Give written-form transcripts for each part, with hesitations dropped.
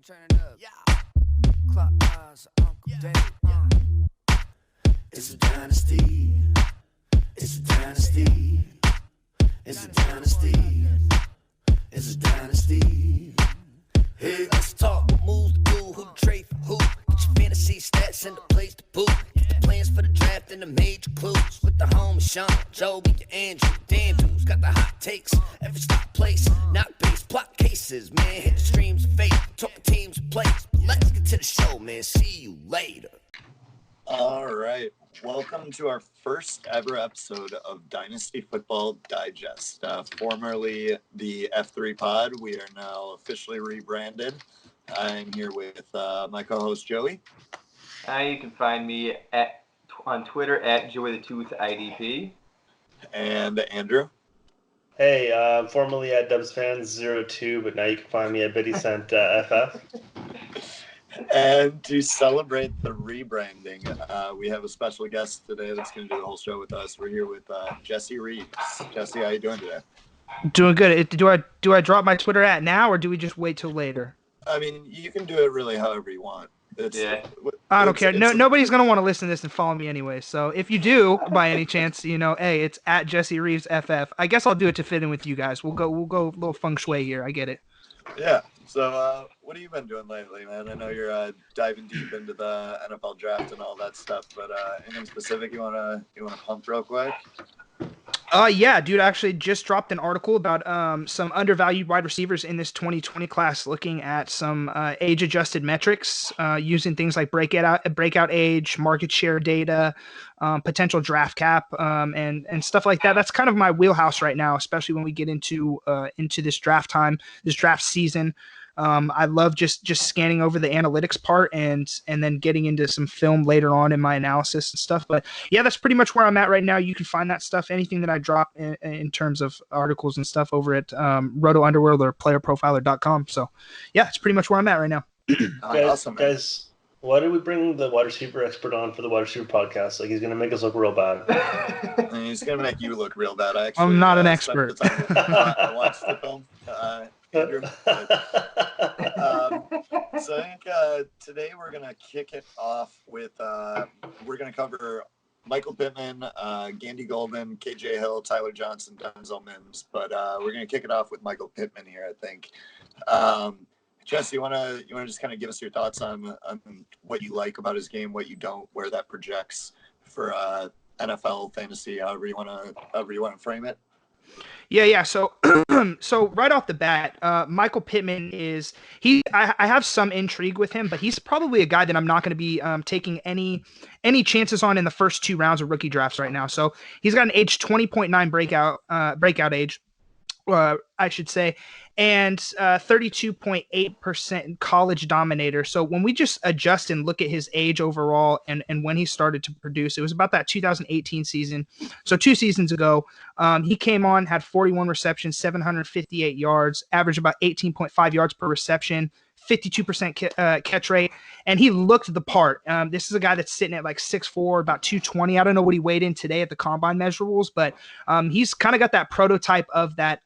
turn it up. Yeah. Clock eyes, Uncle Dave. It's a dynasty. It's a dynasty. It's a dynasty. It's a dynasty. Hey, let's talk what moves to do, who to trade for who. Get your fantasy stats and the place to boot. Get the plans for the draft and the major clues. With the home Sean, Joey, and Andrew. Dan Dude's got the hot takes. Every stop place, not base, plot cases. Man, hit the streams of fate. Talking teams and plays. But let's get to the show, man. See you later. All right. Welcome to our first ever episode of Dynasty Football Digest. Formerly the F3 Pod, we are now officially rebranded. I'm here with my co-host Joey. You can find me on Twitter at JoeyTheToothIDP. And Andrew. Hey, formerly at DubsFans02, but now you can find me at BiddyCent FF. And to celebrate the rebranding, we have a special guest today that's going to do the whole show with us. We're here with Jesse Reeves. Jesse, how you doing today? Doing good. Do I drop my Twitter at now, or do we just wait till later? I mean, you can do it really however you want. I don't care. Nobody's going to want to listen to this and follow me anyway. So if you do, by any chance, hey, it's at Jesse Reeves FF. I guess I'll do it to fit in with you guys. We'll go a little feng shui here. I get it. Yeah. So what have you been doing lately, man? I know you're diving deep into the NFL draft and all that stuff, but anything specific you wanna pump real quick? Yeah, dude, I actually just dropped an article about some undervalued wide receivers in this 2020 class, looking at some age-adjusted metrics using things like breakout age, market share data, potential draft cap, and stuff like that. That's kind of my wheelhouse right now, especially when we get into this draft time, this draft season. I love just scanning over the analytics part and then getting into some film later on in my analysis and stuff. But yeah, that's pretty much where I'm at right now. You can find that stuff, anything that I drop in terms of articles and stuff over at Roto Underworld or playerprofiler.com. So yeah, it's pretty much where I'm at right now. Awesome, man. Guys, why did we bring the wide receiver expert on for the wide receiver podcast? Like, he's going to make us look real bad. He's going to make you look real bad. I'm not an expert. I watched the film. Andrew. So I think today we're going to kick it off with we're going to cover Michael Pittman, Gandy-Golden, KJ Hill, Tyler Johnson, Denzel Mims. But we're going to kick it off with Michael Pittman here, I think. Jesse, you want to just kind of give us your thoughts on what you like about his game, what you don't, where that projects for NFL fantasy, however you want to frame it? Yeah. So right off the bat, Michael Pittman I have some intrigue with him, but he's probably a guy that I'm not going to be taking any chances on in the first 2 rounds of rookie drafts right now. So he's got an age 20.9 breakout age, I should say, and 32.8% college dominator. So when we just adjust and look at his age overall and when he started to produce, it was about that 2018 season. So 2 seasons ago, he came on, had 41 receptions, 758 yards, averaged about 18.5 yards per reception, 52% catch rate, and he looked the part. This is a guy that's sitting at like 6'4", about 220. I don't know what he weighed in today at the combine measurables, but he's kind of got that prototype of that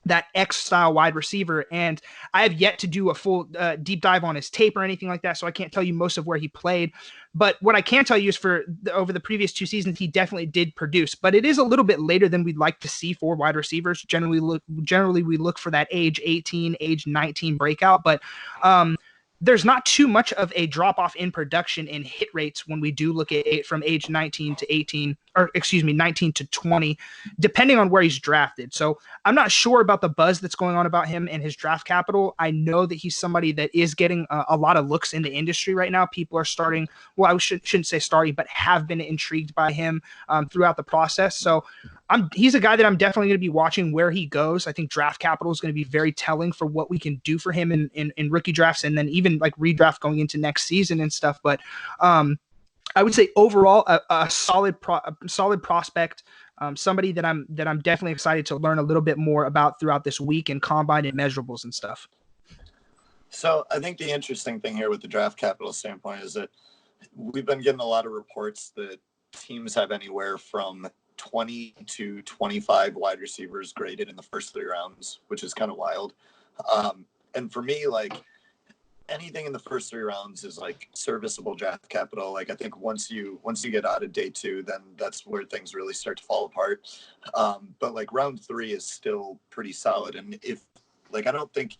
that X-style wide receiver, and I have yet to do a full deep dive on his tape or anything like that, so I can't tell you most of where he played. But what I can tell you is over the previous 2 seasons, he definitely did produce. But it is a little bit later than we'd like to see for wide receivers. Generally, we look for that age 18, age 19 breakout, but there's not too much of a drop-off in production in hit rates when we do look at it from age 19 to 20, depending on where he's drafted. So I'm not sure about the buzz that's going on about him and his draft capital. I know that he's somebody that is getting a lot of looks in the industry right now. People are starting, well, I shouldn't say starting, but have been intrigued by him throughout the process. So he's a guy that I'm definitely going to be watching where he goes. I think draft capital is going to be very telling for what we can do for him in rookie drafts, and then even like redraft going into next season and stuff. But I would say overall a solid prospect, somebody that I'm definitely excited to learn a little bit more about throughout this week and combine and measurables and stuff. So I think the interesting thing here with the draft capital standpoint is that we've been getting a lot of reports that teams have anywhere from 20 to 25 wide receivers graded in the first 3 rounds, which is kind of wild. And for me, like, anything in the first 3 rounds is like serviceable draft capital. Like, I think once you get out of day 2, then that's where things really start to fall apart. But like round 3 is still pretty solid. And if like, I don't think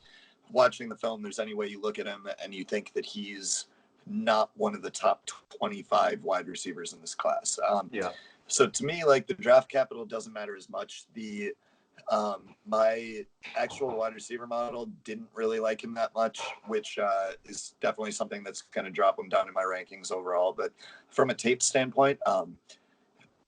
watching the film, there's any way you look at him and you think that he's not one of the top 25 wide receivers in this class. Yeah. So to me, like, the draft capital doesn't matter as much. My actual wide receiver model didn't really like him that much, which is definitely something that's going to drop him down in my rankings overall. But from a tape standpoint,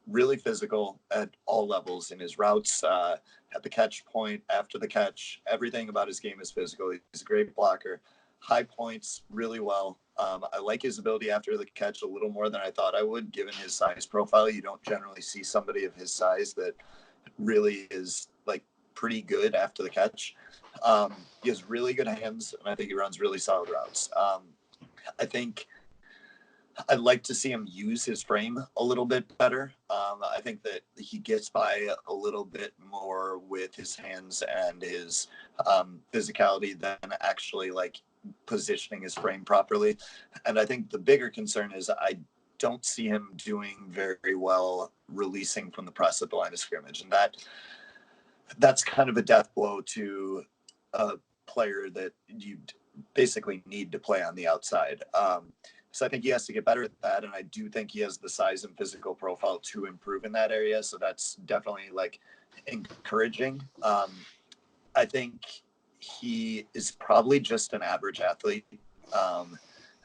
really physical at all levels in his routes, at the catch point, after the catch. Everything about his game is physical. He's a great blocker. High points really well. I like his ability after the catch a little more than I thought I would, given his size profile. You don't generally see somebody of his size that really is like pretty good after the catch. He has really good hands, and I think he runs really solid routes. I think I'd like to see him use his frame a little bit better. I think that he gets by a little bit more with his hands and his physicality than actually like positioning his frame properly. And I think the bigger concern is I don't see him doing very well releasing from the press at the line of scrimmage. And that's kind of a death blow to a player that you basically need to play on the outside. So I think he has to get better at that. And I do think he has the size and physical profile to improve in that area. So that's definitely like encouraging. I think he is probably just an average athlete.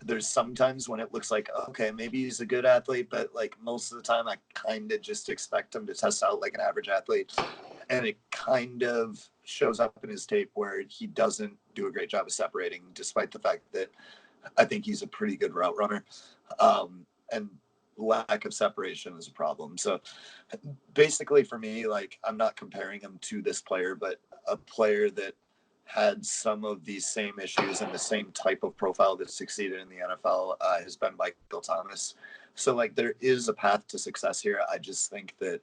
There's sometimes when it looks like, okay, maybe he's a good athlete, but like most of the time I kind of just expect him to test out like an average athlete. And it kind of shows up in his tape where he doesn't do a great job of separating, despite the fact that I think he's a pretty good route runner. And lack of separation is a problem. So basically for me, like, I'm not comparing him to this player, but a player that had some of these same issues and the same type of profile that succeeded in the NFL has been Michael Thomas. So like, there is a path to success here. I just think that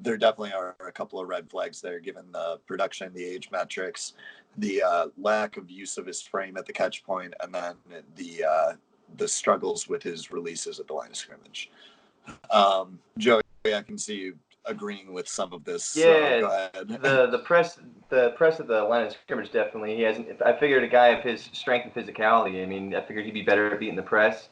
there definitely are a couple of red flags there, given the production, the age metrics, the lack of use of his frame at the catch point, and then the struggles with his releases at the line of scrimmage. Joey, I can see you agreeing with some of this. Yeah, so go ahead. the press at the line of scrimmage, definitely. He hasn't. I figured a guy of his strength and physicality. I mean, I figured he'd be better at beating the press.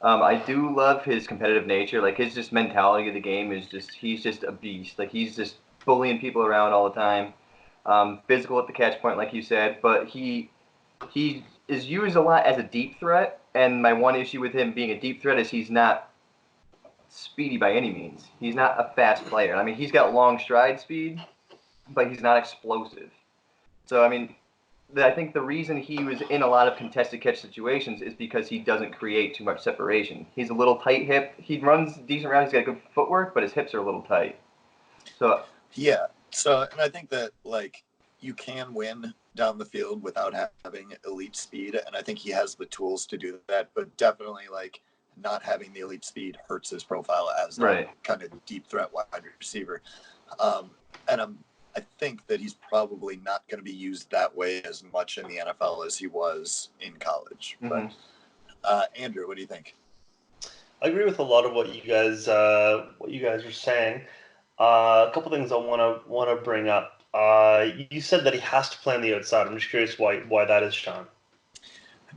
I do love his competitive nature. Like, his just mentality of the game is just, he's just a beast. Like, he's just bullying people around all the time. Physical at the catch point, like you said, but he is used a lot as a deep threat. And my one issue with him being a deep threat is he's not speedy by any means. He's not a fast player. I mean, he's got long stride speed, but he's not explosive. So, I mean, I think the reason he was in a lot of contested catch situations is because he doesn't create too much separation. He's a little tight hip. He runs decent rounds. He's got good footwork, but his hips are a little tight. So Yeah. So, and I think that like you can win down the field without having elite speed, and I think he has the tools to do that. But definitely, like, not having the elite speed hurts his profile as a kind of deep threat wide receiver. And I think that he's probably not going to be used that way as much in the NFL as he was in college. Mm-hmm. But Andrew, what do you think? I agree with a lot of what you guys are saying. A couple things I want to bring up. You said that he has to play on the outside. I'm just curious why that is, Sean.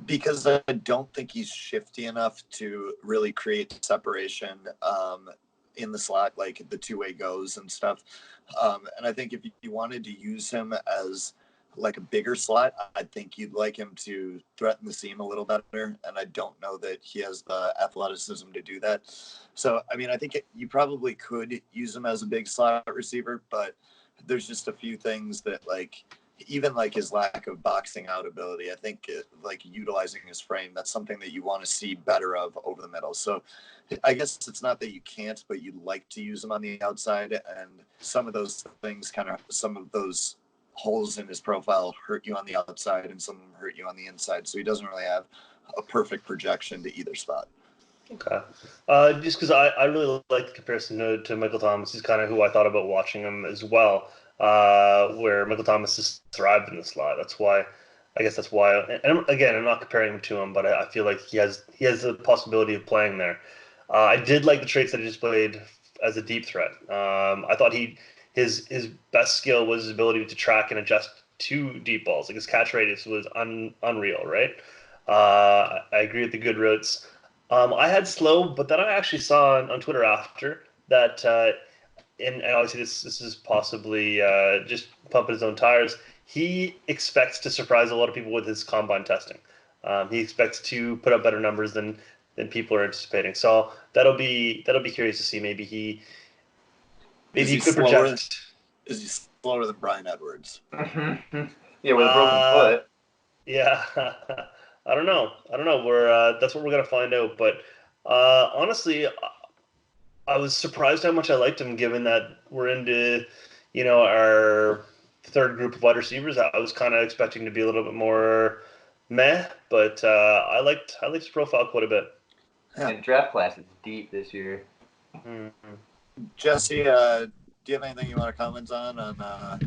Because I don't think he's shifty enough to really create separation in the slot, like the two-way goes and stuff. And I think if you wanted to use him as like a bigger slot, I think you'd like him to threaten the seam a little better. And I don't know that he has the athleticism to do that. So, I mean, I think you probably could use him as a big slot receiver, but there's just a few things that, like, even like his lack of boxing out ability, I think like utilizing his frame, that's something that you want to see better of over the middle. So I guess it's not that you can't, but you'd like to use him on the outside. And some of those things some of those holes in his profile hurt you on the outside and some of them hurt you on the inside. So he doesn't really have a perfect projection to either spot. Okay. Just because I really like the comparison to Michael Thomas. He's kind of who I thought about watching him as well. Where Michael Thomas has thrived in the slot. That's why I guess that's why. And again, I'm not comparing him to him, but I feel like he has the possibility of playing there. I did like the traits that he displayed as a deep threat. I thought his best skill was his ability to track and adjust to deep balls. Like his catch radius was unreal, right? I agree with the good routes. I had slow, but then I actually saw on Twitter after that, and obviously this is possibly just pumping his own tires. He expects to surprise a lot of people with his combine testing. He expects to put up better numbers than people are anticipating. So that'll be curious to see. Maybe he could project. Is he slower than Brian Edwards? Yeah, with a broken foot. Yeah, I don't know. That's what we're gonna find out. But honestly, I was surprised how much I liked him, given that we're into our third group of wide receivers. I was kind of expecting to be a little bit more meh, but I liked his profile quite a bit. Yeah. And draft class is deep this year. Mm-hmm. Jesse, do you have anything you want to comment on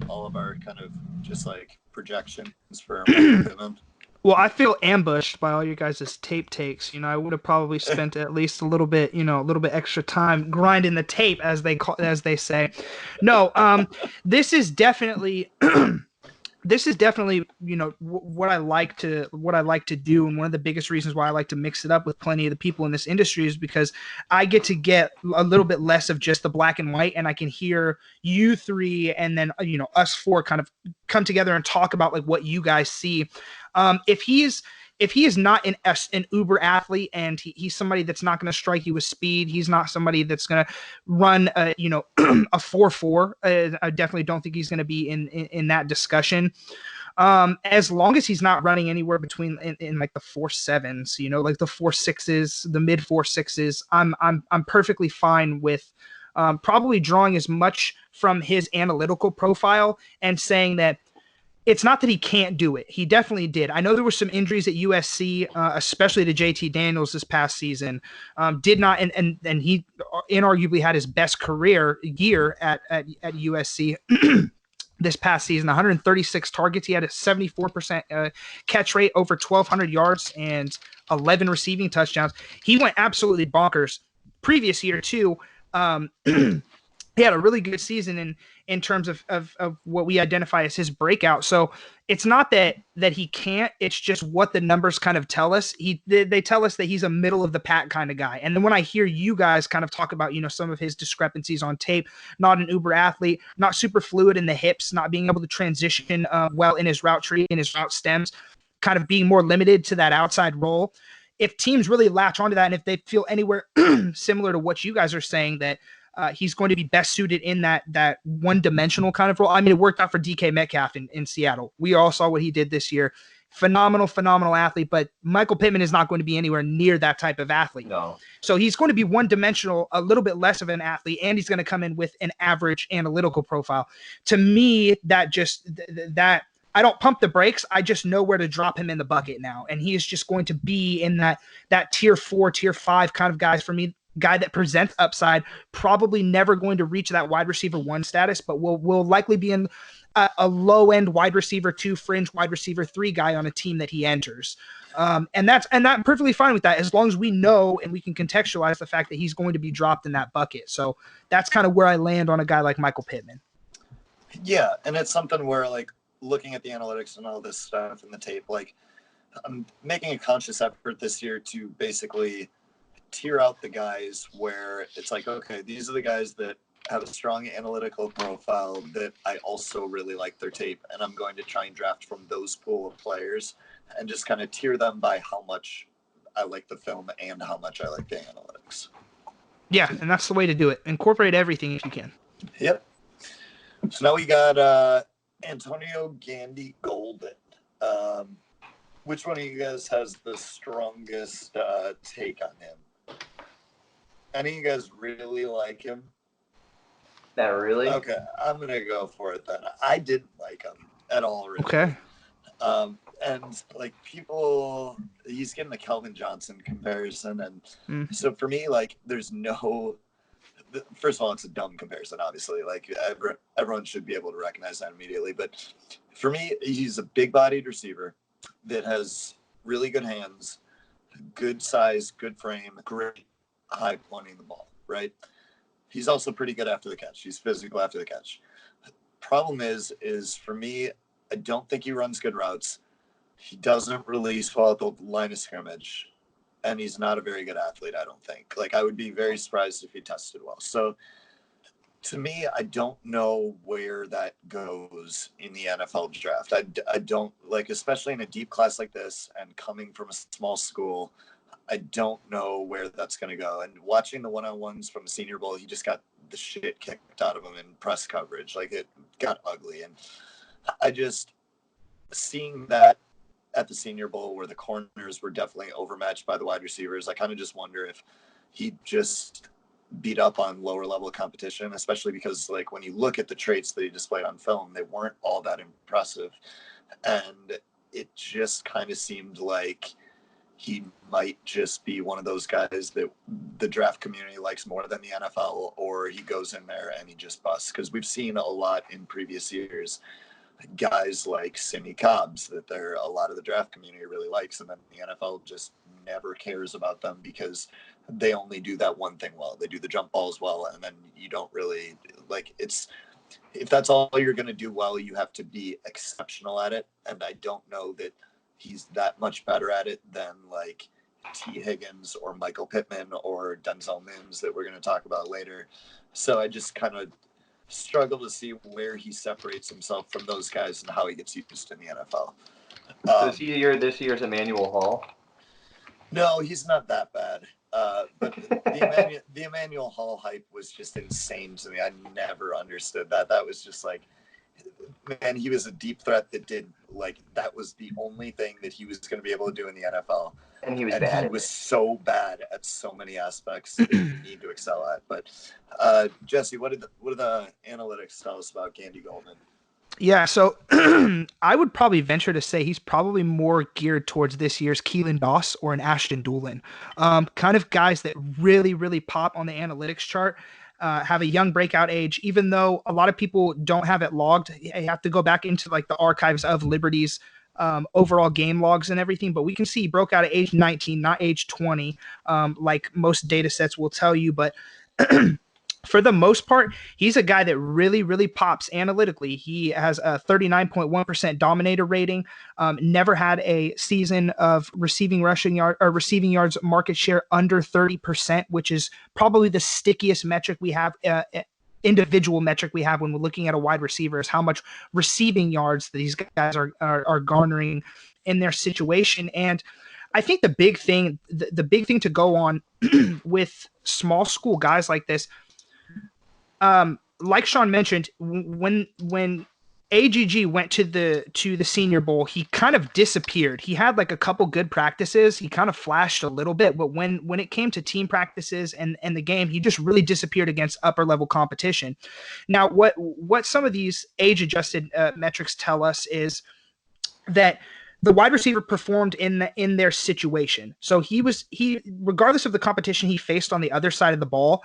all of our kind of just like projections for Michael Pittman? Well, I feel ambushed by all you guys' tape takes. I would have probably spent at least a little bit extra time grinding the tape, as they say. No, this is definitely what I like to do, and one of the biggest reasons why I like to mix it up with plenty of the people in this industry is because I get to get a little bit less of just the black and white, and I can hear you three and then us four kind of come together and talk about like what you guys see. If he is not an uber athlete, and he's somebody that's not going to strike you with speed, he's not somebody that's going to run a 4.4. I definitely don't think he's going to be in that discussion. As long as he's not running anywhere between in like the 4.7s, like the 4.6s, the mid 4.6s, I'm perfectly fine with probably drawing as much from his analytical profile and saying that it's not that he can't do it. He definitely did. I know there were some injuries at USC, especially to JT Daniels this past season. Did not, and he inarguably had his best career year at USC this past season. 136 targets. He had a 74% catch rate, over 1,200 yards, and 11 receiving touchdowns. He went absolutely bonkers. Previous year too. He had a really good season in terms of what we identify as his breakout. So it's not that he can't, it's just what the numbers kind of tell us. They tell us that he's a middle of the pack kind of guy. And then when I hear you guys kind of talk about, some of his discrepancies on tape, not an uber athlete, not super fluid in the hips, not being able to transition well in his route tree, in his route stems, kind of being more limited to that outside role. If teams really latch onto that, and if they feel anywhere similar to what you guys are saying, that he's going to be best suited in that one-dimensional kind of role. I mean, it worked out for DK Metcalf in Seattle. We all saw what he did this year. Phenomenal athlete, but Michael Pittman is not going to be anywhere near that type of athlete. No. So he's going to be one-dimensional, a little bit less of an athlete, and he's going to come in with an average analytical profile. To me, that I don't pump the brakes. I just know where to drop him in the bucket now, and he is just going to be in that tier 4, tier 5 kind of guys for me. Guy that presents upside, probably never going to reach that wide receiver 1 status, but will likely be in a low end wide receiver 2, fringe wide receiver 3 guy on a team that he enters. And I'm perfectly fine with that, as long as we know and we can contextualize the fact that he's going to be dropped in that bucket. So that's kind of where I land on a guy like Michael Pittman. Yeah, and it's something where, like, looking at the analytics and all this stuff in the tape, like, I'm making a conscious effort this year to basically tier out the guys where it's like, okay, these are the guys that have a strong analytical profile that I also really like their tape, and I'm going to try and draft from those pool of players and just kind of tier them by how much I like the film and how much I like the analytics. Yeah, and that's the way to do it. Incorporate everything if you can. Yep. So now we got Antonio Gandy-Golden. Which one of you guys has the strongest take on him? Any of you guys really like him? Not really. Okay, I'm going to go for it then. I didn't like him at all, really. Okay. And, like, people, he's getting the Calvin Johnson comparison. And so for me, like, there's no, first of all, it's a dumb comparison, obviously. Like, everyone should be able to recognize that immediately. But for me, he's a big-bodied receiver. that has really good hands, good size, good frame, great high pointing the ball, right? He's also pretty good after the catch. He's physical after the catch. Problem is for me, I don't think he runs good routes. He doesn't release well at the line of scrimmage, and he's not a very good athlete, I don't think. Like, I would be very surprised if he tested well. So to me, I don't know where that goes in the NFL draft. I don't, like, especially in a deep class like this and coming from a small school, I don't know where that's going to go. And watching the one-on-ones from the Senior Bowl, he just got the shit kicked out of him in press coverage. Like, it got ugly. And I just, seeing that at the Senior Bowl where the corners were definitely overmatched by the wide receivers, I kind of just wonder if he just beat up on lower level competition, especially because, like, when you look at the traits that he displayed on film, they weren't all that impressive. And it just kind of seemed like he might just be one of those guys that the draft community likes more than the NFL, or he goes in there and he just busts. Because we've seen a lot in previous years, guys like Sidney Cobbs that a lot of the draft community really likes, and then the NFL just never cares about them because they only do that one thing well. They do the jump balls well, and then you don't really, like, it's, if that's all you're going to do well, you have to be exceptional at it. And I don't know that he's that much better at it than, like, T. Higgins or Michael Pittman or Denzel Mims that we're going to talk about later. So I just kind of struggle to see where he separates himself from those guys and how he gets used in the NFL. So is he this year's Emmanuel Hall? No, he's not that bad. But the Emmanuel Hall hype was just insane to me. I never understood that. That was just like, man, he was a deep threat that did, like, that was the only thing that he was going to be able to do in the NFL. And he was bad. He was so bad at so many aspects that you need to excel at. But Jesse, what do the analytics tell us about Gandy-Golden? Yeah, so I would probably venture to say he's probably more geared towards this year's Keelan Doss or an Ashton Doolin. Kind of guys that really, really pop on the analytics chart, have a young breakout age, even though a lot of people don't have it logged. You have to go back into, like, the archives of Liberty's overall game logs and everything, but we can see he broke out at age 19, not age 20, like most data sets will tell you. But for the most part, he's a guy that really, really pops analytically. He has a 39.1% dominator rating, never had a season of receiving yards market share under 30%, which is probably the stickiest metric we have, individual metric we have when we're looking at a wide receiver, is how much receiving yards that these guys are garnering in their situation. And I think the big thing to go on with small school guys like this, like Sean mentioned, when AGG went to the Senior Bowl, he kind of disappeared. He had, like, a couple good practices. He kind of flashed a little bit, but when it came to team practices and the game, he just really disappeared against upper level competition. Now, what some of these age adjusted metrics tell us is that the wide receiver performed in their situation. So he regardless of the competition he faced on the other side of the ball,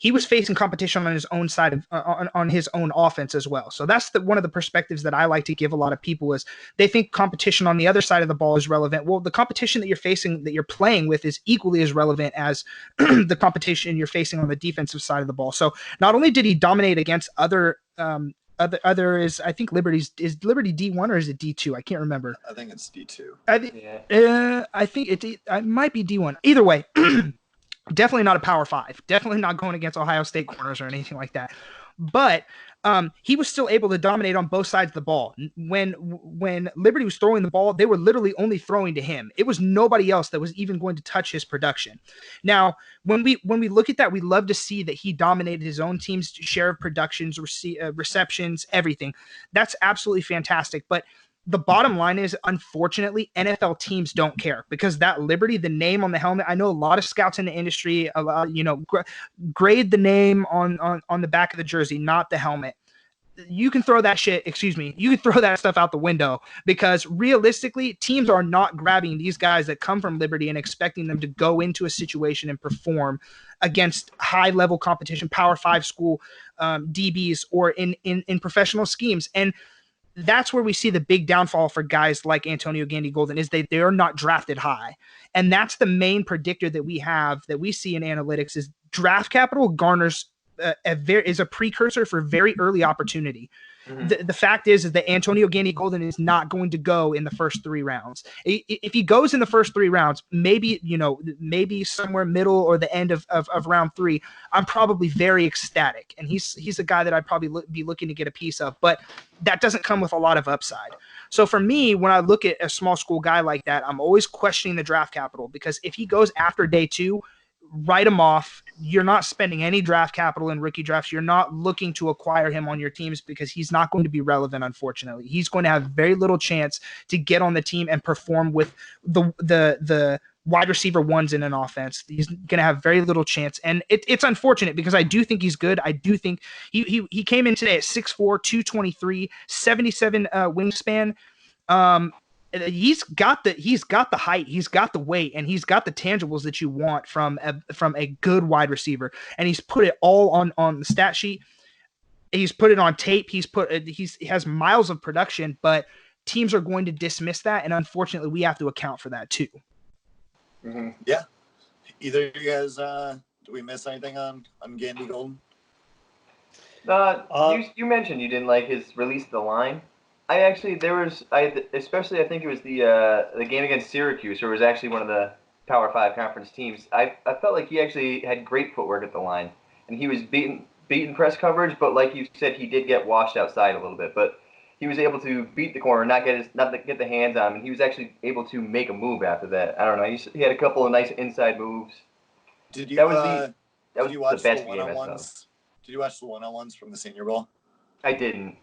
he was facing competition on his own side of on his own offense as well. So that's one of the perspectives that I like to give a lot of people, is they think competition on the other side of the ball is relevant. Well, the competition that you're facing, that you're playing with, is equally as relevant as the competition you're facing on the defensive side of the ball. So not only did he dominate against other is, I think is Liberty D1 or is it D2? I can't remember. I think it's D2. I think it might be D1. Either way. Definitely not a Power 5. Definitely not going against Ohio State corners or anything like that. But he was still able to dominate on both sides of the ball. When Liberty was throwing the ball, they were literally only throwing to him. It was nobody else that was even going to touch his production. Now, when we look at that, we love to see that he dominated his own team's share of productions, receptions, everything. That's absolutely fantastic. But the bottom line is, unfortunately, NFL teams don't care, because that Liberty, the name on the helmet, I know a lot of scouts in the industry, grade the name on the back of the jersey, not the helmet. You can throw that you can throw that stuff out the window, because realistically, teams are not grabbing these guys that come from Liberty and expecting them to go into a situation and perform against high level competition, Power 5 school DBs, or in professional schemes. And that's where we see the big downfall for guys like Antonio Gandy-Golden is they are not drafted high. And that's the main predictor that we have, that we see in analytics, is draft capital garners is a precursor for very early opportunity. The fact is that Antonio Gandy-Golden is not going to go in the first 3 rounds. If he goes in the first 3 rounds, maybe somewhere middle or the end of round 3, I'm probably very ecstatic. And he's a guy that I'd probably be looking to get a piece of, but that doesn't come with a lot of upside. So for me, when I look at a small school guy like that, I'm always questioning the draft capital, because if he goes after day 2, write him off. You're not spending any draft capital in rookie drafts. You're not looking to acquire him on your teams, because he's not going to be relevant, unfortunately. He's going to have very little chance to get on the team and perform with the wide receiver ones in an offense. He's going to have very little chance. And it's unfortunate, because I do think he's good. I do think he came in today at 6'4", 223, 77 wingspan. He's got the height, he's got the weight, and he's got the tangibles that you want from a good wide receiver. And he's put it all on the stat sheet. He's put it on tape. He has miles of production, but teams are going to dismiss that, and unfortunately, we have to account for that too. Mm-hmm. Yeah. Either you guys, do we miss anything on Gandy-Golden? You mentioned you didn't like his release of the line. Especially I think it was the game against Syracuse, where it was actually one of the Power 5 conference teams. I felt like he actually had great footwork at the line, and he was beating press coverage, but like you said, he did get washed outside a little bit, but he was able to beat the corner, not get the hands on him, and he was actually able to make a move after that. I don't know. He had a couple of nice inside moves. Did you that was you watch the best the game I one-on-ones? saw. Did you watch the one-on-ones from the Senior Bowl? I didn't.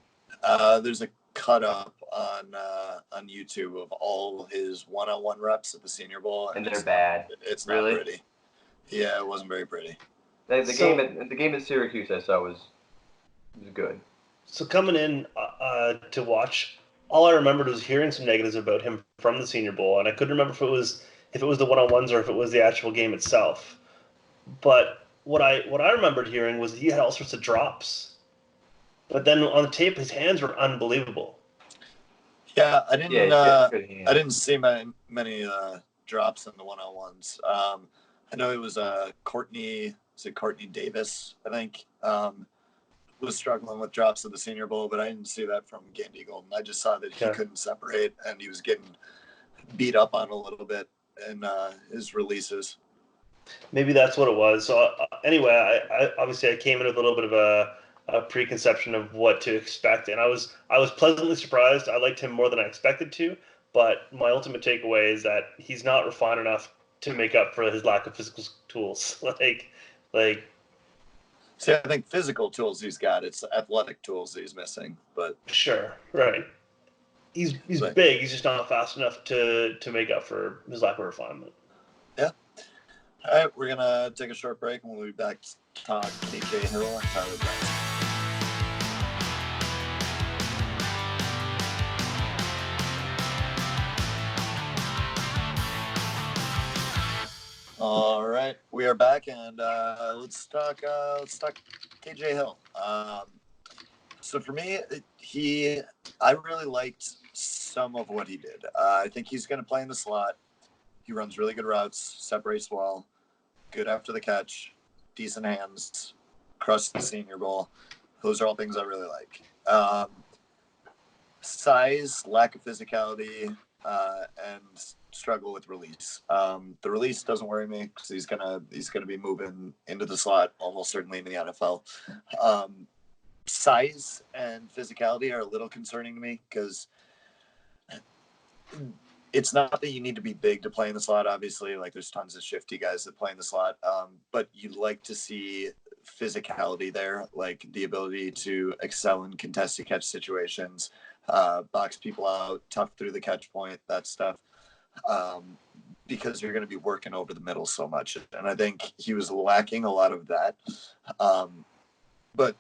There's a cut up on YouTube of all his one-on-one reps at the Senior Bowl, and they're bad. It's really not pretty. Yeah, it wasn't very pretty. The game at Syracuse I saw was good. So coming in to watch, all I remembered was hearing some negatives about him from the Senior Bowl, and I couldn't remember if it was the one-on-ones or if it was the actual game itself. But what I remembered hearing was that he had all sorts of drops. But then on the tape, his hands were unbelievable. Yeah, I didn't. Yeah, I didn't see many drops in the one-on-ones. I know it was Courtney Davis, I think, was struggling with drops at the Senior Bowl, but I didn't see that from Gandy-Golden. I just saw that he couldn't separate, and he was getting beat up on a little bit in his releases. Maybe that's what it was. So anyway, I obviously came in with a little bit of a preconception of what to expect, and I was pleasantly surprised. I liked him more than I expected to, but my ultimate takeaway is that he's not refined enough to make up for his lack of physical tools. See, I think physical tools he's got. It's athletic tools that he's missing. But sure, right. He's big. He's just not fast enough to make up for his lack of refinement. Yeah. All right, we're gonna take a short break, and we'll be back to talk KJ Hill and Tyler Johnson. All right, we are back, and let's talk KJ Hill. So for me, I really liked some of what he did. I think he's going to play in the slot. He runs really good routes, separates well, good after the catch, decent hands, crushed the Senior Bowl. Those are all things I really like. Size, lack of physicality, and struggle with release. The release doesn't worry me because he's gonna be moving into the slot almost certainly in the NFL. Size and physicality are a little concerning to me because it's not that you need to be big to play in the slot. Obviously, like there's tons of shifty guys that play in the slot, but you like to see physicality there, like the ability to excel in contested catch situations, box people out, tough through the catch point, that stuff. Because you're going to be working over the middle so much. And I think he was lacking a lot of that. But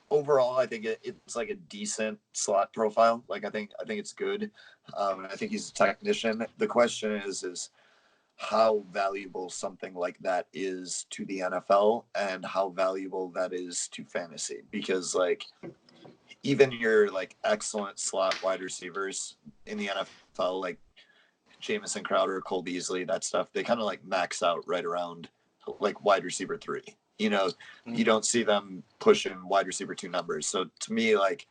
overall, I think it's like a decent slot profile. Like I think it's good. And I think he's a technician. The question is how valuable something like that is to the NFL and how valuable that is to fantasy. Because like even your like excellent slot wide receivers in the NFL, like Jamison Crowder, Cole Beasley, that stuff, they kind of like max out right around like wide receiver 3. You know, you don't see them pushing wide receiver 2 numbers. So to me, like,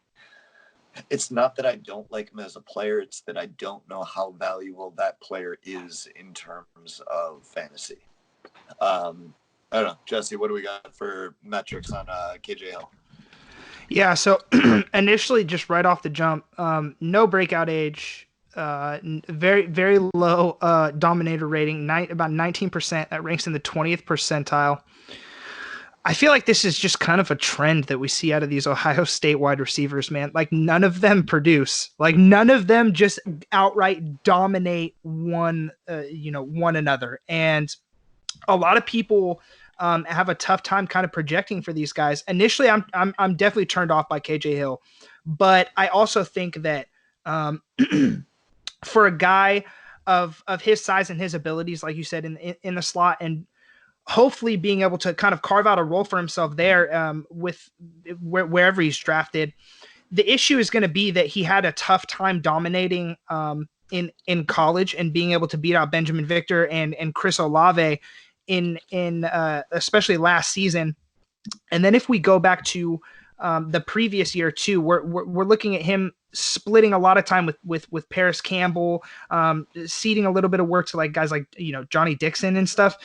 it's not that I don't like him as a player, it's that I don't know how valuable that player is in terms of fantasy. I don't know. Jesse, what do we got for metrics on KJ Hill? Yeah, so initially, just right off the jump, no breakout age, very, very low dominator rating, about 19%. That ranks in the 20th percentile. I feel like this is just kind of a trend that we see out of these Ohio State wide receivers, man. Like, none of them produce. Like, none of them just outright dominate one another. And a lot of people have a tough time kind of projecting for these guys. Initially, I'm definitely turned off by KJ Hill, but I also think that for a guy of his size and his abilities, like you said, in the slot, and hopefully being able to kind of carve out a role for himself there with wherever he's drafted. The issue is going to be that he had a tough time dominating in college and being able to beat out Benjamin Victor and Chris Olave in especially last season. And then if we go back to the previous year too, we're looking at him splitting a lot of time with Paris Campbell, ceding a little bit of work to like guys like Johnny Dixon and stuff,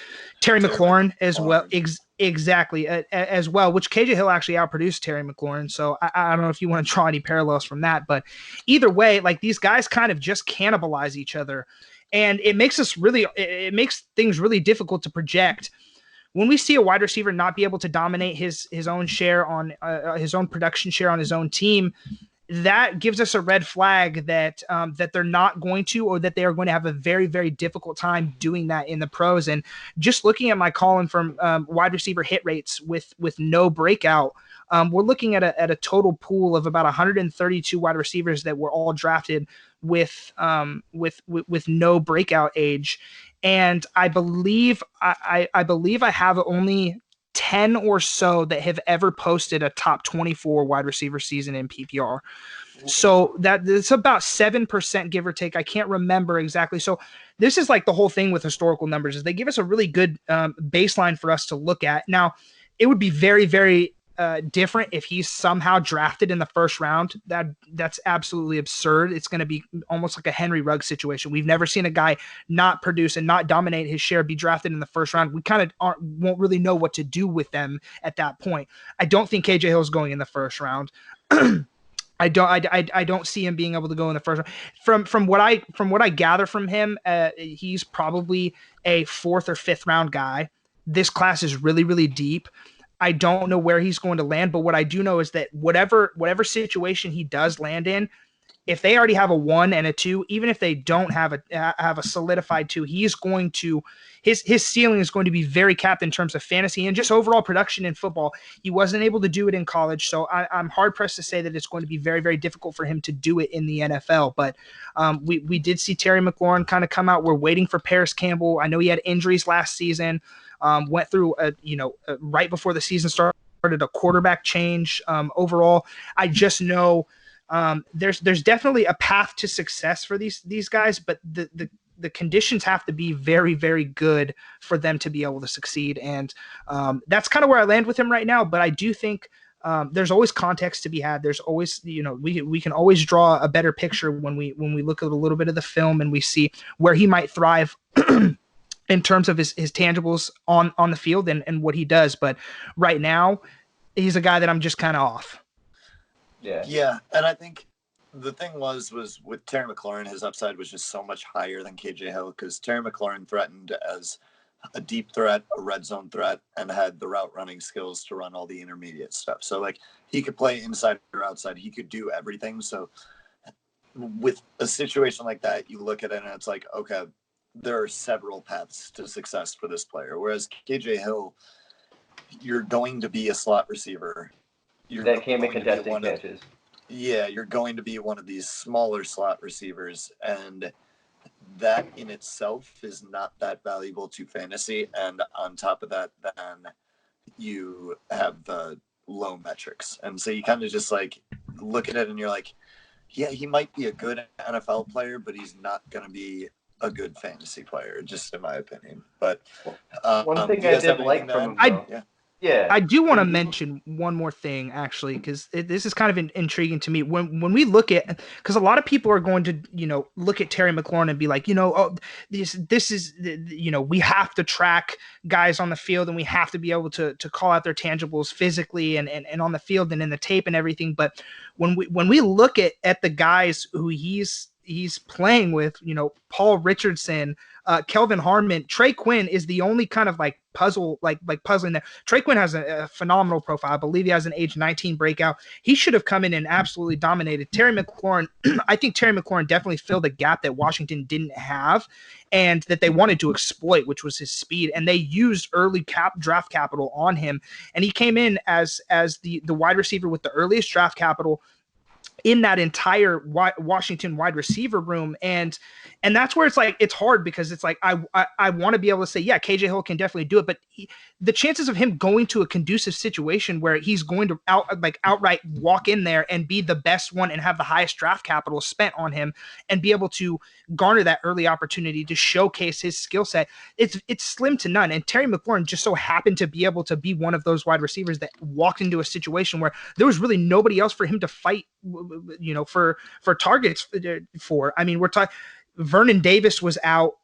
Terry McLaurin as well. Exactly as well, which KJ Hill actually outproduced Terry McLaurin. So I don't know if you want to draw any parallels from that, but either way, like these guys kind of just cannibalize each other, and it makes things really difficult to project. When we see a wide receiver not be able to dominate his own share on his own production share on his own team, that gives us a red flag that they're not going to, or that they are going to have a very, very difficult time doing that in the pros. And just looking at my column from wide receiver hit rates with no breakout, we're looking at a total pool of about 132 wide receivers that were all drafted with no breakout age. And I believe I have only 10 or so that have ever posted a top 24 wide receiver season in PPR. So it's about 7%, give or take. I can't remember exactly. So this is like the whole thing with historical numbers, is they give us a really good baseline for us to look at. Now, it would be very, very different if he's somehow drafted in the first round. That's absolutely absurd. It's going to be almost like a Henry Ruggs situation. We've never seen a guy not produce and not dominate his share be drafted in the first round. We kind of won't really know what to do with them at that point. I don't think KJ Hill is going in the first round. I don't see him being able to go in the first round. From what I gather from him, he's probably a 4th or 5th round guy. This class is really, really deep. I don't know where he's going to land, but what I do know is that whatever situation he does land in, if they already have a 1 and a 2, even if they don't have a solidified 2, he's going to his ceiling is going to be very capped in terms of fantasy and just overall production in football. He wasn't able to do it in college, so I'm hard pressed to say that it's going to be very, very difficult for him to do it in the NFL. But we did see Terry McLaurin kind of come out. We're waiting for Paris Campbell. I know he had injuries last season. Went through right before the season started a quarterback change. Overall, I just know there's definitely a path to success for these guys, but the conditions have to be very, very good for them to be able to succeed. And that's kind of where I land with him right now. But I do think there's always context to be had. There's always, we can always draw a better picture when we look at a little bit of the film and we see where he might thrive in terms of his tangibles on the field and what he does. But right now, he's a guy that I'm just kind of off. Yeah. And I think the thing was with Terry McLaurin, his upside was just so much higher than KJ Hill, because Terry McLaurin threatened as a deep threat, a red zone threat, and had the route running skills to run all the intermediate stuff. So like he could play inside or outside. He could do everything. So with a situation like that, you look at it and it's like, okay, there are several paths to success for this player. Whereas KJ Hill, you're going to be a slot receiver. That can't make contested catches. You're going to be one of these smaller slot receivers, and that in itself is not that valuable to fantasy. And on top of that, then you have the low metrics. And so you kind of just like look at it and you're like, yeah, he might be a good NFL player, but he's not going to be a good fantasy player, just in my opinion. But one thing do you I guys have did like anything to from add? him, though, Yeah. yeah, I do want to he- mention one more thing, actually, because this is kind of intriguing to me. When we look at, because a lot of people are going to, look at Terry McLaurin and be like, oh, this is, we have to track guys on the field and we have to be able to call out their tangibles physically and on the field and in the tape and everything. But when we look at the guys who he's playing with, Paul Richardson, Kelvin Harmon, Trey Quinn is the only kind of like puzzling there. Trey Quinn has a phenomenal profile. I believe he has an age 19 breakout. He should have come in and absolutely dominated. Terry McLaurin, I think Terry McLaurin definitely filled a gap that Washington didn't have and that they wanted to exploit, which was his speed. And they used early draft capital on him. And he came in as the wide receiver with the earliest draft capital in that entire Washington wide receiver room. And that's where it's like, it's hard because it's like, I want to be able to say, yeah, KJ Hill can definitely do it. But the chances of him going to a conducive situation where he's going to outright walk in there and be the best one and have the highest draft capital spent on him and be able to garner that early opportunity to showcase his skill set, it's slim to none. And Terry McLaurin just so happened to be able to be one of those wide receivers that walked into a situation where there was really nobody else for him to fight, for targets for. I mean, we're talking Vernon Davis was out.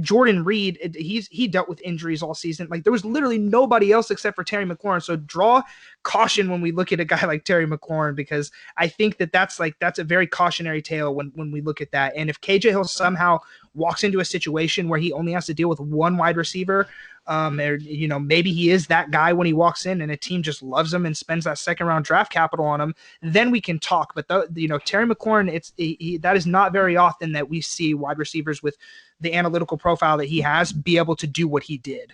Jordan Reed, he dealt with injuries all season. Like there was literally nobody else except for Terry McLaurin. So draw caution when we look at a guy like Terry McLaurin, because I think that's a very cautionary tale when we look at that. And if KJ Hill somehow walks into a situation where he only has to deal with one wide receiver, or maybe he is that guy when he walks in and a team just loves him and spends that second round draft capital on him, then we can talk. But Terry McLaurin, that is not very often that we see wide receivers with the analytical profile that he has be able to do what he did.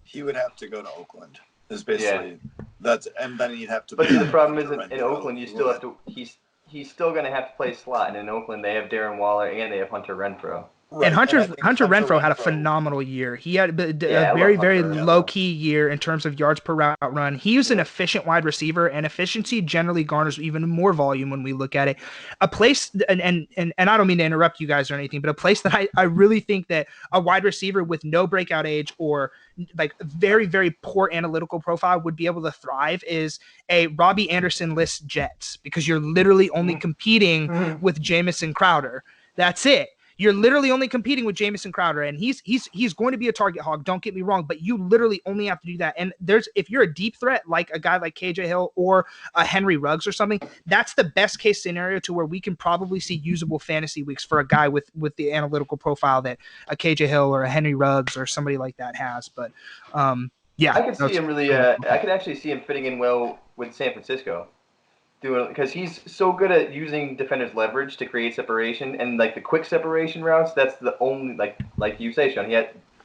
He would have to go to Oakland. Is basically that's, and then he'd have to. But the problem is in Oakland, you still have to. He's still going to have to play slot, and in Oakland they have Darren Waller and they have Hunter Renfrow. Right. And Hunter Renfrow had a phenomenal year. He had a very low-key year in terms of yards per route run. He was an efficient wide receiver, and efficiency generally garners even more volume when we look at it. A place, and I don't mean to interrupt you guys or anything, but a place that I really think that a wide receiver with no breakout age or like very, very poor analytical profile would be able to thrive is a Robbie Anderson-less Jets, because you're literally only competing with Jamison Crowder. That's it. You're literally only competing with Jamison Crowder, and he's going to be a target hog. Don't get me wrong, but you literally only have to do that. And if you're a deep threat like a guy like KJ Hill or a Henry Ruggs or something, that's the best case scenario to where we can probably see usable fantasy weeks for a guy with the analytical profile that a KJ Hill or a Henry Ruggs or somebody like that has. But yeah, I could see him really. I could actually see him fitting in well with San Francisco. Because he's so good at using defenders' leverage to create separation, and like the quick separation routes, that's the only like you say, Sean.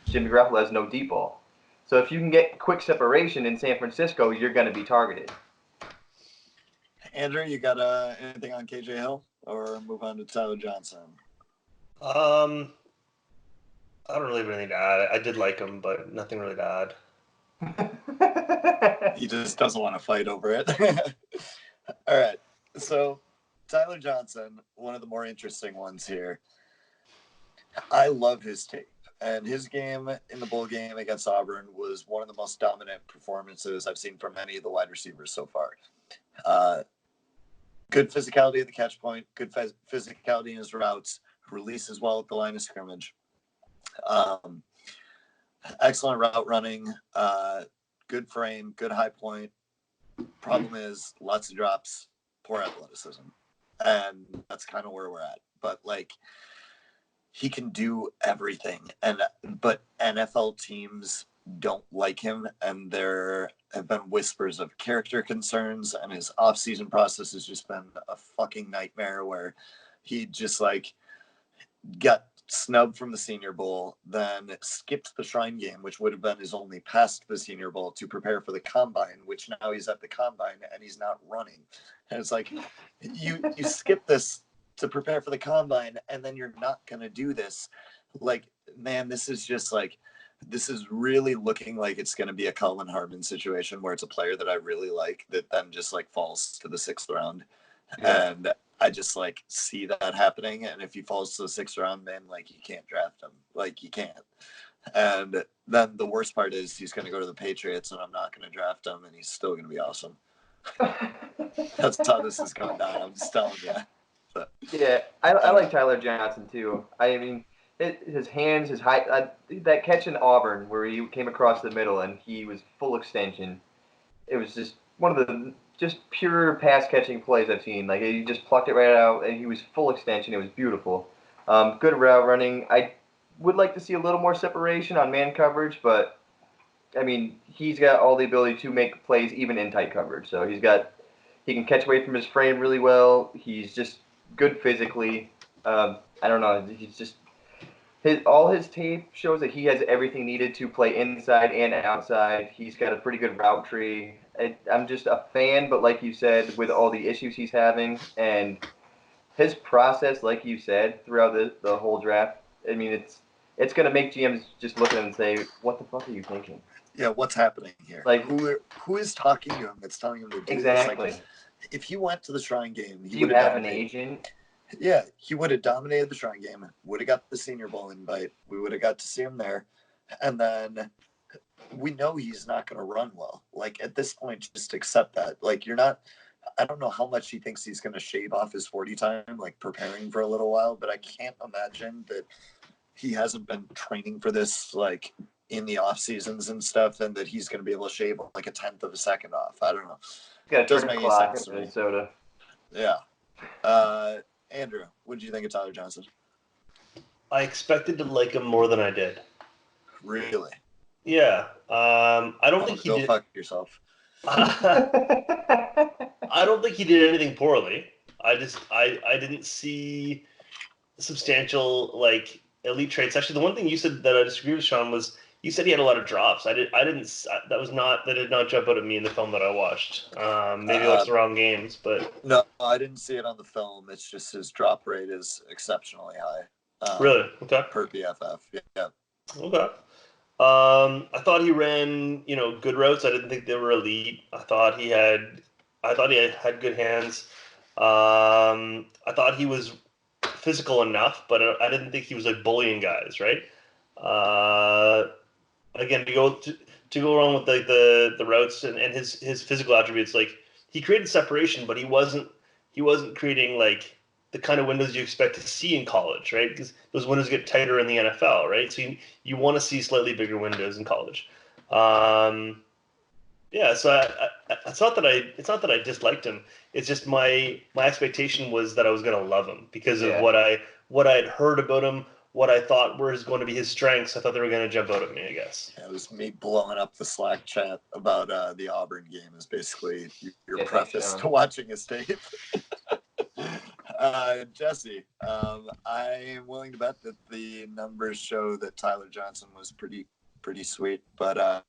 Jimmy Garoppolo has no deep ball, so if you can get quick separation in San Francisco, you're going to be targeted. Andrew, you got anything on KJ Hill, or move on to Tyler Johnson? I don't really have anything to add. I did like him, but nothing really to add. He just doesn't want to fight over it. All right, so Tyler Johnson, one of the more interesting ones here. I love his tape, and his game in the bowl game against Auburn was one of the most dominant performances I've seen from any of the wide receivers so far. Good physicality at the catch point, good physicality in his routes, releases well at the line of scrimmage. Excellent route running, good frame, good high point. Problem is lots of drops, poor athleticism, and that's kind of where we're at. But like, he can do everything, but NFL teams don't like him, and there have been whispers of character concerns, and his off-season process has just been a fucking nightmare where he just like got snubbed from the Senior Bowl, then skipped the Shrine Game, which would have been his only pass to the Senior Bowl, to prepare for the Combine, which now he's at the Combine and he's not running. And it's like, you skip this to prepare for the Combine, and then you're not going to do this. Like, man, this is just like, this is really looking like it's going to be a Cullen Harmon situation where it's a player that I really like that then just like falls to the 6th round. Yeah. And I just like see that happening. And if he falls to the 6th round, man, like you can't draft him. Like you can't. And then the worst part is he's going to go to the Patriots and I'm not going to draft him and he's still going to be awesome. That's how this is going down. I'm just telling you. But, Yeah, I like Tyler Johnson too. I mean, his hands, his height, that catch in Auburn where he came across the middle and he was full extension. It was just one of the just pure pass catching plays I've seen. Like he just plucked it right out and he was full extension. It was beautiful. Good route running. I would like to see a little more separation on man coverage, but I mean, he's got all the ability to make plays even in tight coverage. So he can catch away from his frame really well. He's just good physically. I don't know. He's just all his tape shows that he has everything needed to play inside and outside. He's got a pretty good route tree. I'm just a fan, but like you said, with all the issues he's having and his process, like you said, throughout the whole draft, I mean, it's going to make GMs just look at him and say, what the fuck are you thinking? yeah, what's happening here? Like, who is talking to him that's telling him to do exactly. this? Like, if he went to the Shrine Game, Do you have an agent? Yeah, he would have dominated the Shrine Game, would have got the Senior Bowl invite. We would have got to see him there. And then we know he's not going to run well. Like, at this point, just accept that. Like, I don't know how much he thinks he's going to shave off his 40 time, like preparing for a little while, but I can't imagine that he hasn't been training for this, like, in the off seasons and stuff, and that he's going to be able to shave like a 1/10 of a second off. I don't know. He's got a Doesn't turn make any clock sense in to me. Minnesota. Yeah. Andrew, what did you think of Tyler Johnson? I expected to like him more than I did. Really? Yeah. I don't think he go did. fuck yourself. I don't think he did anything poorly. I didn't see substantial like elite traits. Actually, the one thing you said that I disagree with, Sean, was you said he had a lot of drops. That did not jump out at me in the film that I watched. Maybe I watched the wrong games, but no, I didn't see it on the film. It's just his drop rate is exceptionally high. Really, okay, per PFF, yeah. Okay. I thought he ran, good routes. I didn't think they were elite. I thought he had good hands. I thought he was physical enough, but I didn't think he was like bullying guys, right? Again, to go along with like the routes and his physical attributes, like he created separation, but he wasn't creating like the kind of windows you expect to see in college, right? Because those windows get tighter in the NFL, right? So you want to see slightly bigger windows in college. Yeah, so it's not that I disliked him. It's just my expectation was that I was going to love him because of what I had heard about him, what I thought were going to be his strengths. I thought they were going to jump out at me, I guess. Yeah, it was me blowing up the Slack chat about the Auburn game is basically your preface to watching his tape. Jesse, I am willing to bet that the numbers show that Tyler Johnson was pretty sweet, but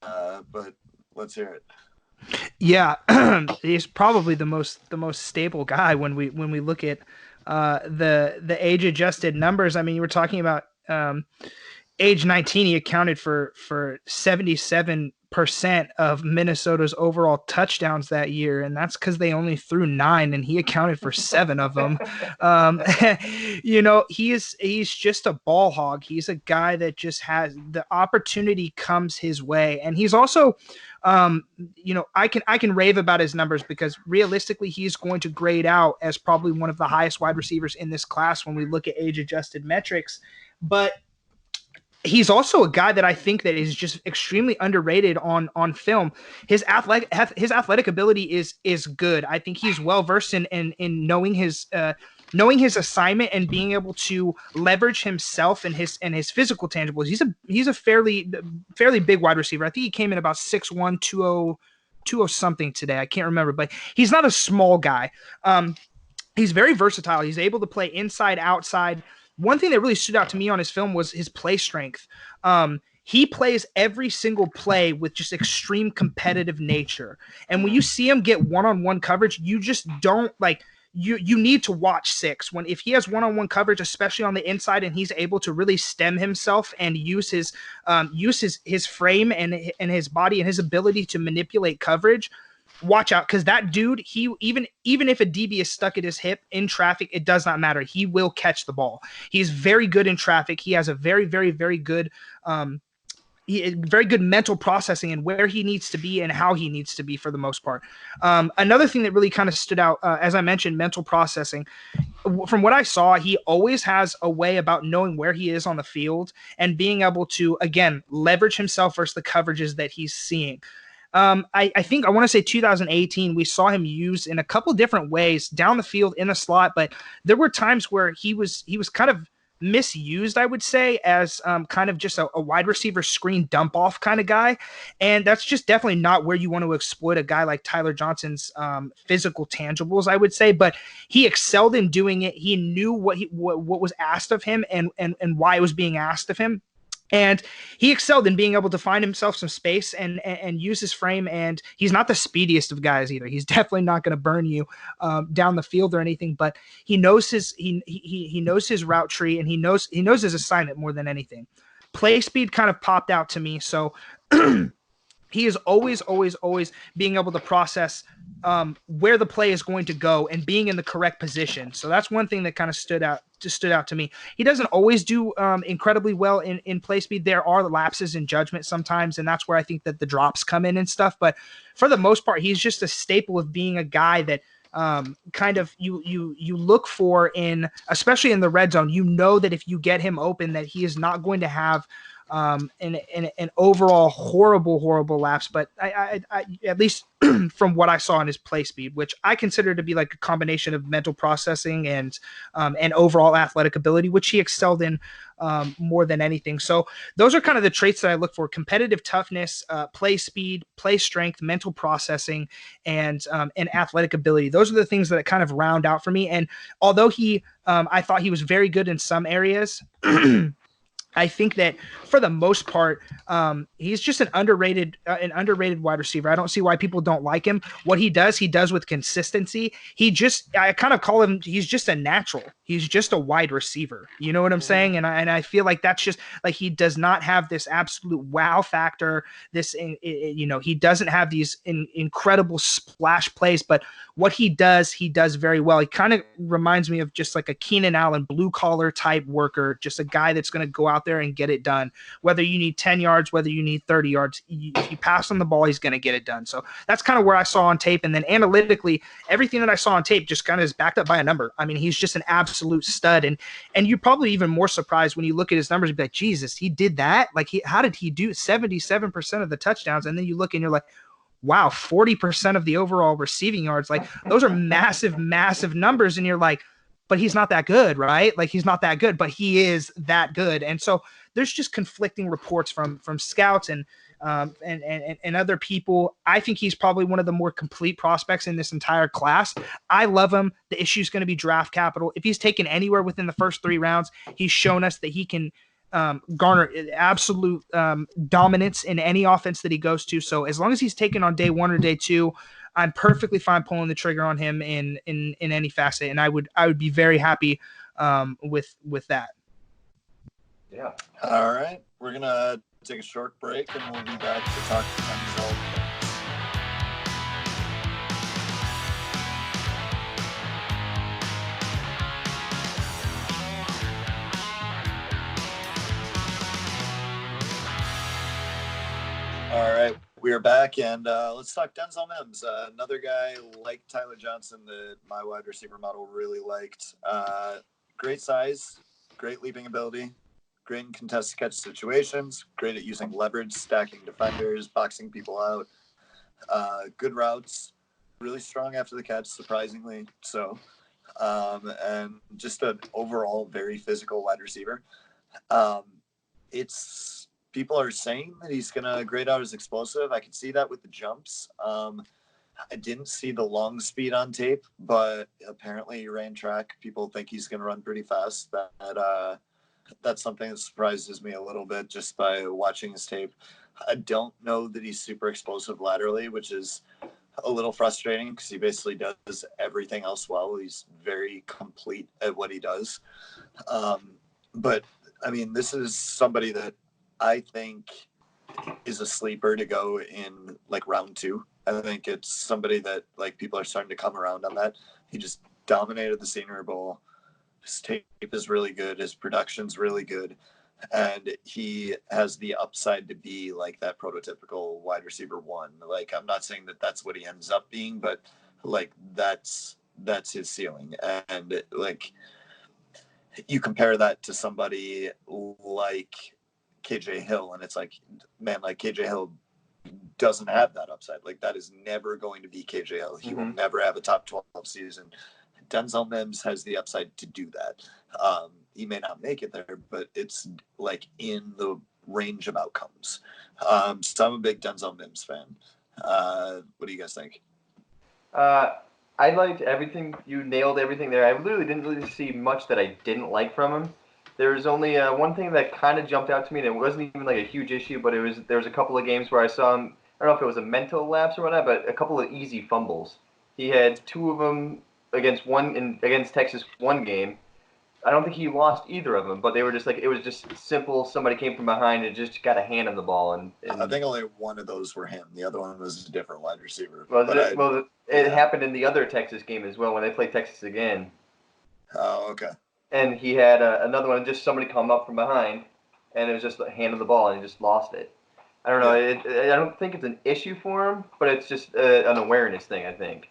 let's hear it. Yeah, he's probably the most stable guy when we look at the age adjusted numbers. I mean, you were talking about age 19. He accounted for 77% of Minnesota's overall touchdowns that year, and that's because they only threw 9, and he accounted for 7 of them. He's just a ball hog. He's a guy that just has the opportunity comes his way, and he's also. I can rave about his numbers because realistically he's going to grade out as probably one of the highest wide receivers in this class when we look at age adjusted metrics, but he's also a guy that I think that is just extremely underrated on film. His athletic ability is good. I think he's well versed in knowing his assignment and being able to leverage himself and his physical tangibles. He's a fairly big wide receiver. I think he came in about 6'1", 200 something today. I can't remember, but he's not a small guy. He's very versatile. He's able to play inside, outside. One thing that really stood out to me on his film was his play strength. He plays every single play with just extreme competitive nature. And when you see him get one-on-one coverage, you just don't like you need to watch 6 when if he has one-on-one coverage, especially on the inside, and he's able to really stem himself and use his frame and his body and his ability to manipulate coverage. Watch out, because that dude, he even if a DB is stuck at his hip in traffic, it does not matter. He will catch the ball. He's very good in traffic. He has a very, very, very good very good mental processing and where he needs to be and how he needs to be for the most part. Another thing that really kind of stood out, as I mentioned, mental processing. From what I saw, he always has a way about knowing where he is on the field and being able to, again, leverage himself versus the coverages that he's seeing. I think I want to say 2018, we saw him used in a couple different ways down the field in the slot, but there were times where he was kind of misused, I would say, as kind of just a wide receiver screen dump off kind of guy. And that's just definitely not where you want to exploit a guy like Tyler Johnson's physical tangibles, I would say. But he excelled in doing it. He knew what was asked of him and why it was being asked of him. And he excelled in being able to find himself some space and use his frame. And he's not the speediest of guys either. He's definitely not going to burn you down the field or anything. But he knows he knows his route tree, and he knows his assignment more than anything. Play speed kind of popped out to me. So he is always being able to process where the play is going to go and being in the correct position. So that's one thing that kind of stood out to me. He doesn't always do incredibly well in play speed. There are lapses in judgment sometimes, and that's where I think that the drops come in and stuff. But for the most part, he's just a staple of being a guy that kind of you look for in, especially in the red zone. You know that if you get him open, that he is not going to have an overall horrible lapse, but I at least from what I saw in his play speed, which I consider to be like a combination of mental processing and overall athletic ability, which he excelled in more than anything. So those are kind of the traits that I look for: competitive toughness, play speed, play strength, mental processing, and athletic ability. Those are the things that kind of round out for me. And although I thought he was very good in some areas, I think that for the most part, he's just an underrated wide receiver. I don't see why people don't like him. What he does with consistency. I kind of call him, he's just a natural. He's just a wide receiver. You know what I'm saying? And I feel like that's just like, he does not have this absolute wow factor. He doesn't have these incredible splash plays, but what he does very well. He kind of reminds me of just like a Keenan Allen blue collar type worker, just a guy that's going to go out there and get it done. Whether you need 10 yards, whether you need 30 yards, if you pass on the ball, he's going to get it done. So that's kind of where I saw on tape. And then analytically, everything that I saw on tape just kind of is backed up by a number. I mean, he's just an absolute stud. And you're probably even more surprised when you look at his numbers and be like, Jesus, he did that? Like, how did he do 77% of the touchdowns? And then you look and you're like, wow, 40% of the overall receiving yards. Like, those are massive numbers. And you're like, but he's not that good, right? Like, he's not that good, but he is that good. And so there's just conflicting reports from scouts and other people. I think he's probably one of the more complete prospects in this entire class. I love him. The issue is going to be draft capital. If he's taken anywhere within the first 3 rounds, he's shown us that he can garner absolute dominance in any offense that he goes to. So as long as he's taken on day 1 or day 2, I'm perfectly fine pulling the trigger on him in any facet, and I would be very happy with that. Yeah. All right, we're gonna take a short break, and we'll be back to talk to Denzel. All right, we are back, and let's talk Denzel Mims, another guy like Tyler Johnson that my wide receiver model really liked. Great size, great leaping ability, great in contested catch situations, great at using leverage, stacking defenders, boxing people out, good routes, really strong after the catch, surprisingly so, and just an overall very physical wide receiver. People are saying that he's going to grade out as explosive. I can see that with the jumps. I didn't see the long speed on tape, but apparently he ran track. People think he's going to run pretty fast. That's something that surprises me a little bit just by watching his tape. I don't know that he's super explosive laterally, which is a little frustrating because he basically does everything else well. He's very complete at what he does. But I mean, this is somebody that I think is a sleeper to go in like round 2. I think it's somebody that like people are starting to come around on that. He just dominated the Senior Bowl. His tape is really good. His production's really good. And he has the upside to be like that prototypical wide receiver 1. Like, I'm not saying that that's what he ends up being, but like that's his ceiling. And like, you compare that to somebody like KJ Hill, and it's like, man, like KJ Hill doesn't have that upside. Like, that is never going to be KJ Hill. He will never have a top 12 season. Denzel Mims has the upside to do that. He may not make it there, but it's like in the range of outcomes. So I'm a big Denzel Mims fan. What do you guys think? I liked everything. You nailed everything there. I literally didn't really see much that I didn't like from him. There was only one thing that kind of jumped out to me, and it wasn't even like a huge issue, but there was a couple of games where I saw him. I don't know if it was a mental lapse or whatnot, but a couple of easy fumbles. He had 2 of them against Texas one game. I don't think he lost either of them, but they were just like, it was just simple. Somebody came from behind and just got a hand on the ball. And I think only one of those were him. The other one was a different wide receiver. It happened in the other Texas game as well when they played Texas again. Oh, okay. And he had another one, just somebody come up from behind, and it was just a hand on the ball, and he just lost it. I don't know. I don't think it's an issue for him, but it's just an awareness thing, I think.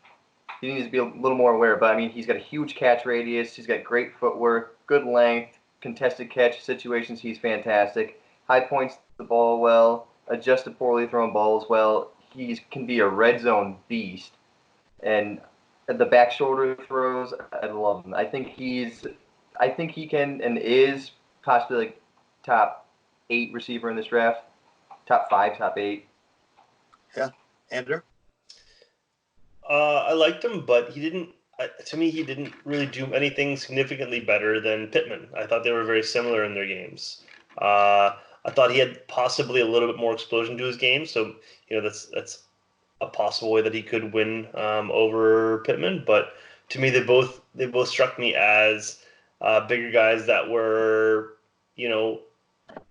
He needs to be a little more aware, but I mean, he's got a huge catch radius. He's got great footwork, good length, contested catch situations. He's fantastic. High points the ball well, adjusted poorly thrown balls well. He can be a red zone beast, and the back shoulder throws, I love him. I think he can and is possibly like top 8 receiver in this draft, top 5, top 8. Yeah, Andrew. I liked him, but he didn't. To me, he didn't really do anything significantly better than Pittman. I thought they were very similar in their games. I thought he had possibly a little bit more explosion to his game, so that's a possible way that he could win over Pittman. But to me, they both struck me as bigger guys that were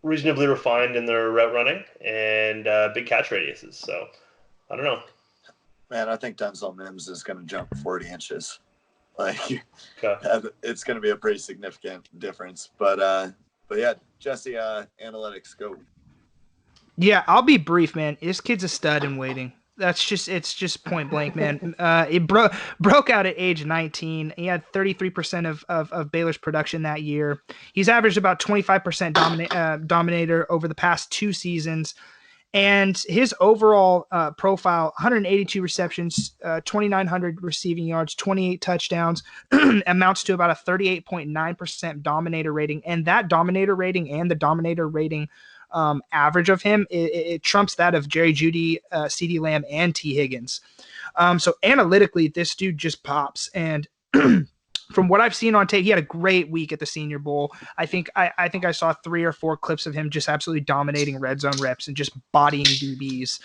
reasonably refined in their route running and big catch radiuses. So I don't know. Man, I think Denzel Mims is going to jump 40 inches. Like, Okay. It's going to be a pretty significant difference. But yeah, Jesse, analytics, go. Yeah, I'll be brief, man. This kid's a stud in waiting. It's just point blank, man. It broke out at age 19. He had 33% of Baylor's production that year. He's averaged about 25% dominator over the past 2 seasons. And his overall profile, 182 receptions, 2,900 receiving yards, 28 touchdowns, amounts to about a 38.9% dominator rating. And that dominator rating and the dominator rating average of him, it trumps that of Jerry Jeudy, CeeDee Lamb, and T. Higgins. So analytically, this dude just pops. And from what I've seen on tape, he had a great week at the Senior Bowl. I think I saw 3 or 4 clips of him just absolutely dominating red zone reps and just bodying DBs.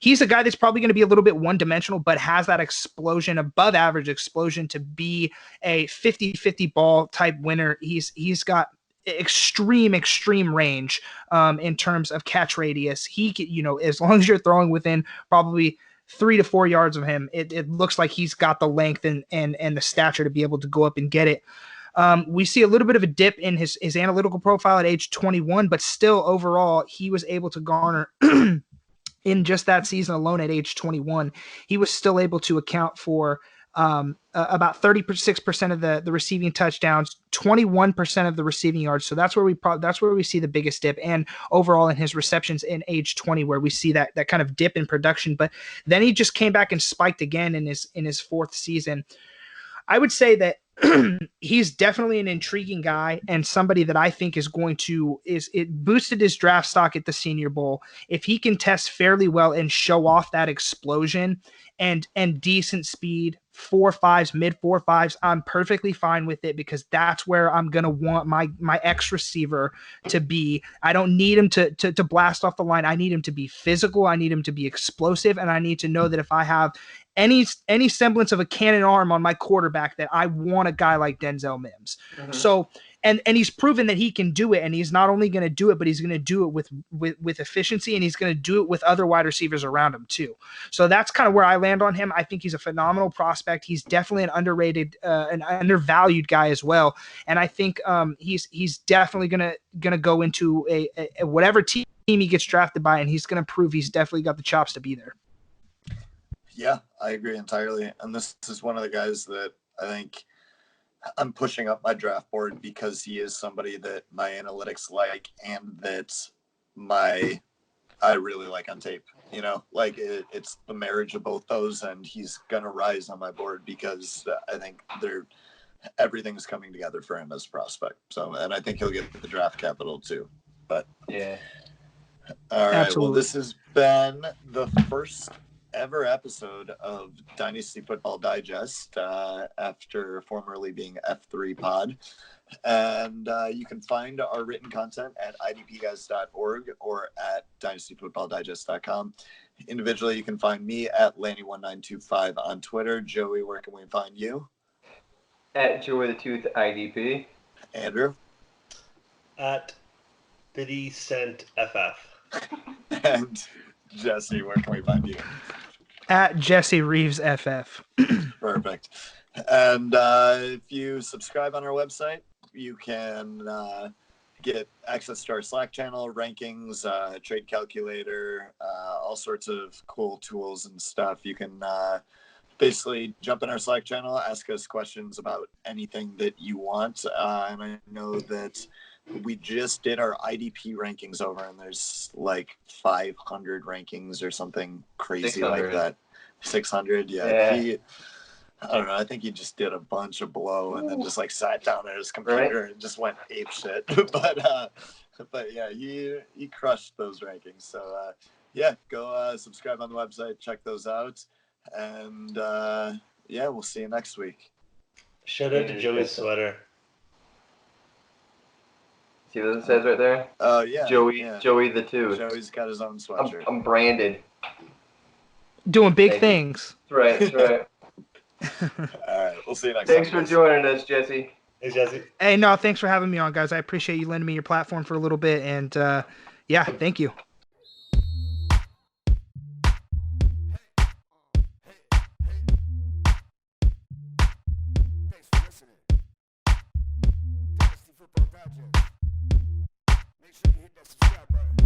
He's a guy that's probably going to be a little bit one-dimensional, but has that explosion, above average explosion, to be a 50-50 ball type winner. He's got extreme range in terms of catch radius. He can, as long as you're throwing within probably 3 to 4 yards of him, it looks like he's got the length and the stature to be able to go up and get it. We see a little bit of a dip in his analytical profile at age 21, but still overall he was able to garner in just that season alone at age 21. He was still able to account for about 36% of the receiving touchdowns, 21% of the receiving yards. So that's where we see the biggest dip, and overall in his receptions in age 20, where we see that kind of dip in production. But then he just came back and spiked again in his 4th season. I would say that he's definitely an intriguing guy and somebody that I think it boosted his draft stock at the Senior Bowl. If he can test fairly well and show off that explosion and decent speed, 4.5s, mid 4.5s, I'm perfectly fine with it because that's where I'm gonna want my X receiver to be. I don't need him to blast off the line. I need him to be physical. I need him to be explosive, and I need to know that if I have any semblance of a cannon arm on my quarterback, that I want a guy like Denzel Mims. So and he's proven that he can do it, and he's not only going to do it, but he's going to do it with efficiency, and he's going to do it with other wide receivers around him too. So that's kind of where I land on him. I think he's a phenomenal prospect. He's definitely an underrated, an undervalued guy as well, and I think he's definitely gonna go into a whatever team he gets drafted by, and he's going to prove he's definitely got the chops to be there. Yeah, I agree entirely. And this is one of the guys that I think I'm pushing up my draft board because he is somebody that my analytics like and that I really like on tape. You know, like it's the marriage of both those, and he's gonna rise on my board because I think everything's coming together for him as a prospect. So, and I think he'll get the draft capital too. But yeah. All right. Absolutely. Well, this has been the first ever episode of Dynasty Football Digest, after formerly being F3 Pod. And you can find our written content at idpguys.org or at dynastyfootballdigest.com. Individually, you can find me at Lanny1925 on Twitter. Joey, where can we find you? At Joey the Tooth IDP. Andrew? At 50 Cent FF. And Jesse, where can we find you? At Jesse Reeves FF. Perfect. And if you subscribe on our website, you can get access to our Slack channel, rankings, trade calculator, all sorts of cool tools and stuff. You can basically jump in our Slack channel, ask us questions about anything that you want. And I know that we just did our IDP rankings over, and there's like 500 rankings or something crazy 600. like that. 600, yeah. I don't know. I think he just did a bunch of blow and then just like sat down at his computer and just went ape shit. But yeah, he crushed those rankings. So yeah, go subscribe on the website, check those out, and yeah, we'll see you next week. Shout out to Joey's sweater. See what it says right there? Oh yeah, Joey the Tooth. Joey's got his own sweatshirt. I'm branded. Doing big things. That's right. All right, we'll see you next Thanks time. for joining us, Jesse. Hey, Jesse. Hey, no, thanks for having me on, guys. I appreciate you lending me your platform for a little bit, and yeah, thank you. Thanks for listening. Dynasty Football Digest. Make sure you hit that subscribe button.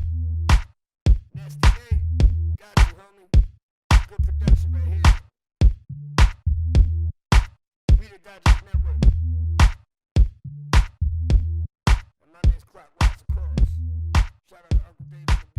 Nasty A, got you, homie. Good production right here. We the Digest Network. And my name's Clockwise Across. Shout out to Uncle David.